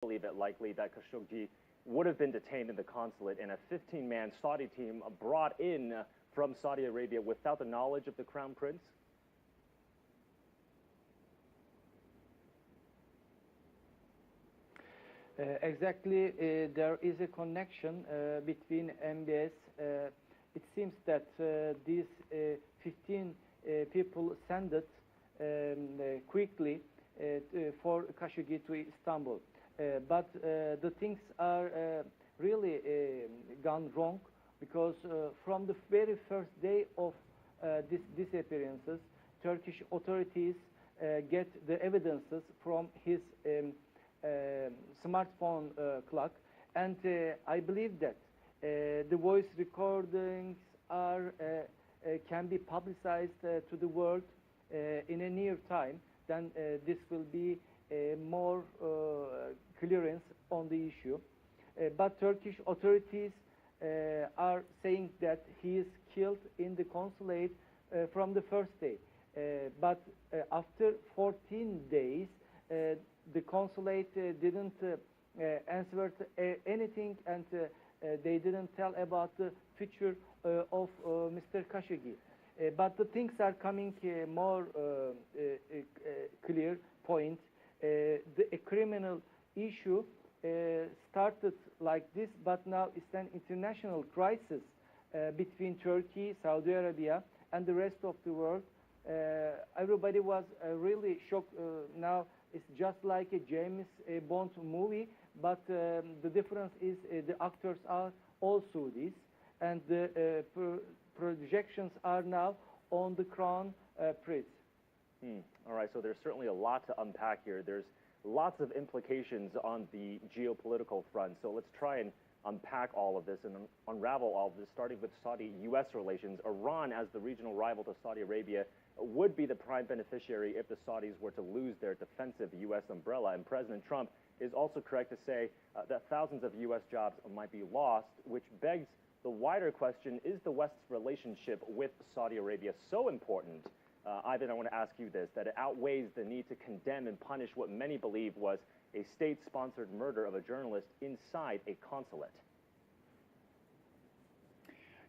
believe it likely that Khashoggi would have been detained in the consulate and a 15-man Saudi team brought in from Saudi Arabia without the knowledge of the Crown Prince? Exactly, there is a connection between MBS. It seems that these 15 people sent it quickly for Khashoggi to Istanbul. But the things are really gone wrong, because from the very first day of these disappearances, Turkish authorities get the evidences from his smartphone clock, and I believe that the voice recordings are can be publicized to the world in a near time. Then this will be more clearance on the issue. But Turkish authorities are saying that he is killed in the consulate from the first day. But after 14 days, the consulate didn't answer anything, and they didn't tell about the future of Mr. Khashoggi. But the things are coming more clear point. A criminal issue started like this, but now it's an international crisis between Turkey, Saudi Arabia, and the rest of the world. Everybody was really shocked. Now it's just like a James Bond movie, but the difference is the actors are all Saudis, and the projections are now on the Crown Prince. All right, so there's certainly a lot to unpack here. There's lots of implications on the geopolitical front. So let's try and unpack all of this and unravel all of this, starting with Saudi-U.S. relations. Iran, as the regional rival to Saudi Arabia, would be the prime beneficiary if the Saudis were to lose their defensive U.S. umbrella. And President Trump is also correct to say that thousands of U.S. jobs might be lost, which begs the wider question, is the West's relationship with Saudi Arabia so important, Ivan, I want to ask you this, that it outweighs the need to condemn and punish what many believe was a state-sponsored murder of a journalist inside a consulate?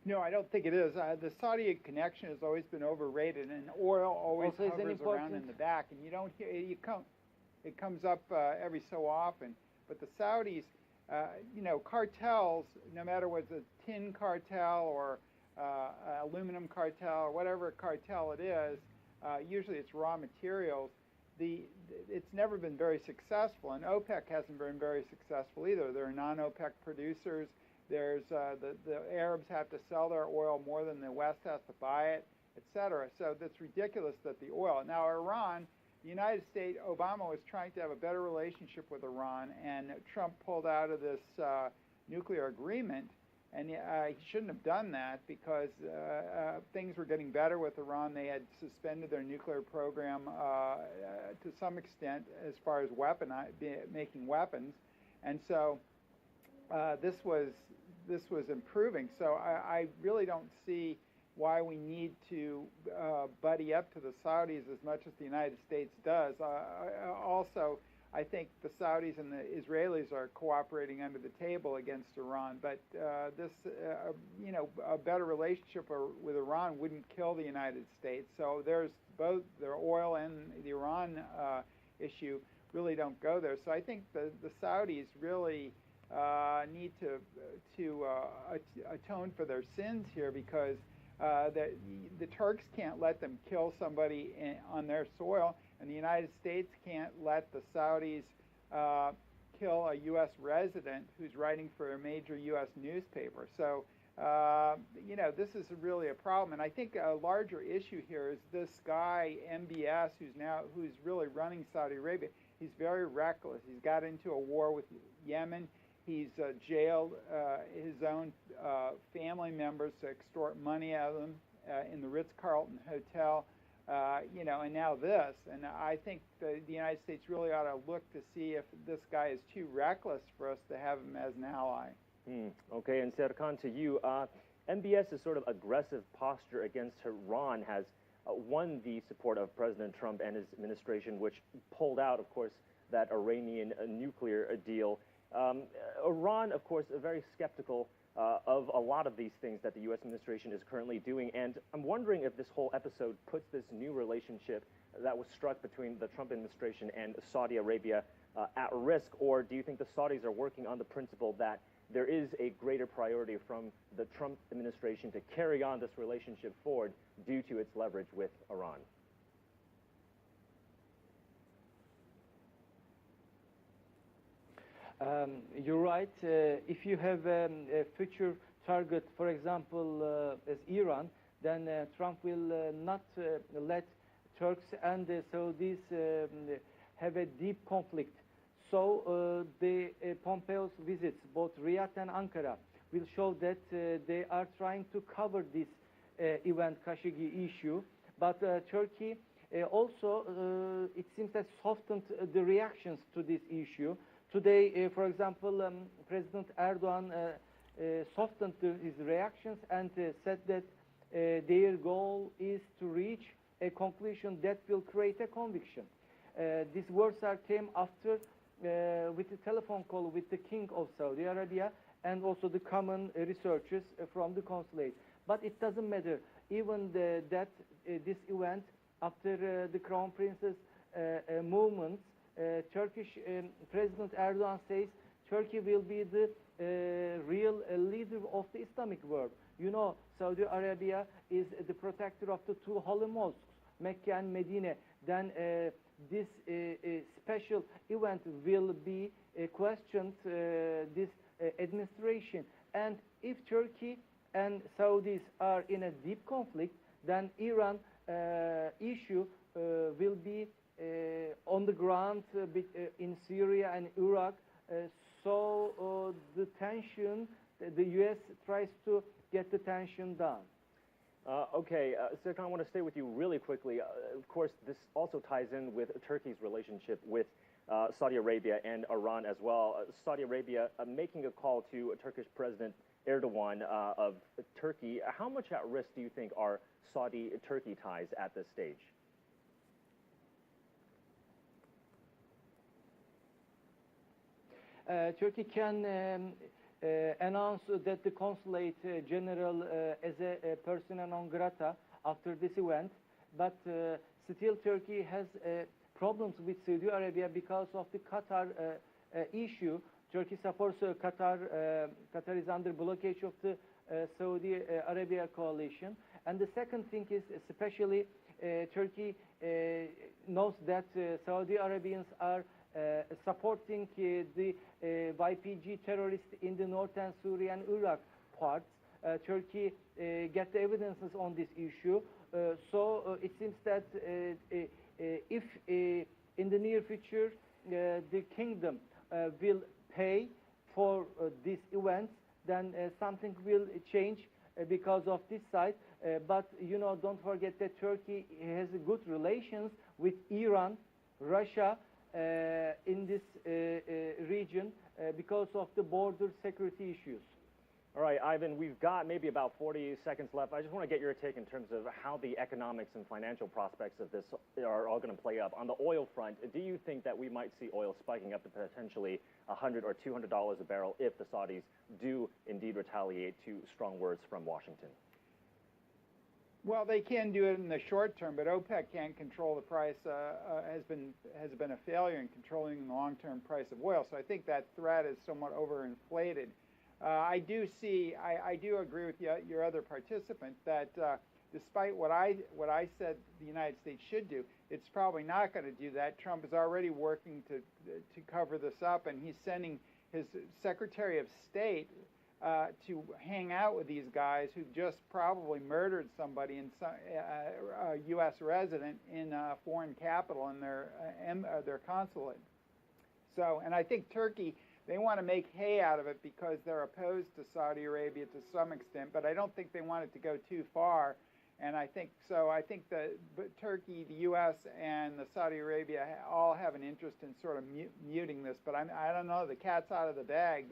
No, I don't think it is. The Saudi connection has always been overrated, and oil always Also hovers around in the back, and you don't hear it comes up every so often. But the Saudis, you know, cartels, no matter whether it's a tin cartel or aluminum cartel or whatever cartel it is, usually it's raw materials. It's never been very successful, and OPEC hasn't been very successful either. There are non-OPEC producers. There's the Arabs have to sell their oil more than the West has to buy it, etc. So that's ridiculous that the oil. Now Iran, the United States, Obama was trying to have a better relationship with Iran, and Trump pulled out of this nuclear agreement, and he shouldn't have done that, because things were getting better with Iran. They had suspended their nuclear program to some extent as far as making weapons, and so this was improving. So I really don't see why we need to buddy up to the Saudis as much as the United States does. Also, I think the Saudis and the Israelis are cooperating under the table against Iran. But you know, a better relationship with Iran wouldn't kill the United States. So there's both the oil and the Iran issue really don't go there. So I think the Saudis really need to atone for their sins here, because the Turks can't let them kill somebody on their soil, and the United States can't let the Saudis kill a U.S. resident who's writing for a major U.S. newspaper. So, you know, this is really a problem. And I think a larger issue here is this guy, MBS, who's really running Saudi Arabia. He's very reckless. He's got into a war with Yemen. He's jailed his own family members to extort money out of them in the Ritz-Carlton Hotel, you know, and now this. And I think the United States really ought to look to see if this guy is too reckless for us to have him as an ally. Okay, and Serkan, to you, MBS's sort of aggressive posture against Iran has won the support of President Trump and his administration, which pulled out, of course, that Iranian nuclear deal. Iran, of course, very skeptical of a lot of these things that the U.S. administration is currently doing. And I'm wondering if this whole episode puts this new relationship that was struck between the Trump administration and Saudi Arabia at risk, or do you think the Saudis are working on the principle that there is a greater priority from the Trump administration to carry on this relationship forward due to its leverage with Iran? You're right. If you have a future target, for example, as Iran, then Trump will not let Turks and Saudis have a deep conflict. So the Pompeo's visits, both Riyadh and Ankara, will show that they are trying to cover this event, Khashoggi issue. But Turkey also, it seems, has softened the reactions to this issue. Today, for example, President Erdogan softened his reactions and said that their goal is to reach a conclusion that will create a conviction. These words came after with a telephone call with the King of Saudi Arabia and also the common researchers from the consulate. But it doesn't matter. Even this event, after the Crown Prince's movement, Turkish President Erdogan says Turkey will be the real leader of the Islamic world. You know, Saudi Arabia is the protector of the two holy mosques, Mecca and Medina. Then this special event will be questioned, this administration. And if Turkey and Saudis are in a deep conflict, then Iran issue will be on the ground in Syria and Iraq. So the tension, the U.S. tries to get the tension down. Okay, Serkan, I want to stay with you really quickly. Of course, this also ties in with Turkey's relationship with Saudi Arabia and Iran as well. Saudi Arabia making a call to Turkish President Erdogan of Turkey. How much at risk do you think are Saudi-Turkey ties at this stage? Turkey can announce that the consulate general as a persona non grata after this event, but still Turkey has problems with Saudi Arabia because of the Qatar issue. Turkey supports Qatar. Qatar is under blockage of the Saudi Arabia coalition. And the second thing is, especially Turkey knows that Saudi Arabians are supporting the YPG terrorists in the northern Syria and Iraq parts. Turkey get the evidences on this issue. So it seems that if in the near future the kingdom will pay for this event, then something will change because of this side. But you know, don't forget that Turkey has good relations with Iran, Russia, in this region because of the border security issues. All right, Ivan, we've got maybe about 40 seconds left. I just want to get your take in terms of how the economics and financial prospects of this are all going to play up. On the oil front, do you think that we might see oil spiking up to potentially $100 or $200 a barrel if the Saudis do indeed retaliate to strong words from Washington? Well, they can do it in the short term, but OPEC can't control the price. Has been a failure in controlling the long-term price of oil. So I think that threat is somewhat overinflated. I do agree with your other participant that despite what I said the United States should do, it's probably not going to do that. Trump is already working to cover this up, and he's sending his Secretary of State to hang out with these guys who just probably murdered somebody, a U.S. resident in a foreign capital in their consulate. So, and I think Turkey, they want to make hay out of it because they're opposed to Saudi Arabia to some extent, but I don't think they want it to go too far. And I think so. I think that Turkey, the U.S., and the Saudi Arabia all have an interest in sort of muting this. But I don't know. The cat's out of the bag.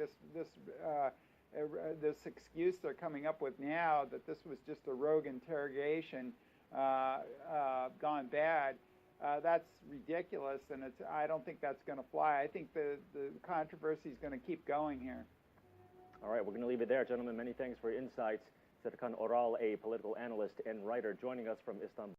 This excuse they're coming up with now that this was just a rogue interrogation gone bad that's ridiculous, and I don't think that's going to fly. I think the controversy is going to keep going here. All right, we're going to leave it there. Gentlemen, many thanks for your insights. Serkan Oral, a political analyst and writer, joining us from Istanbul.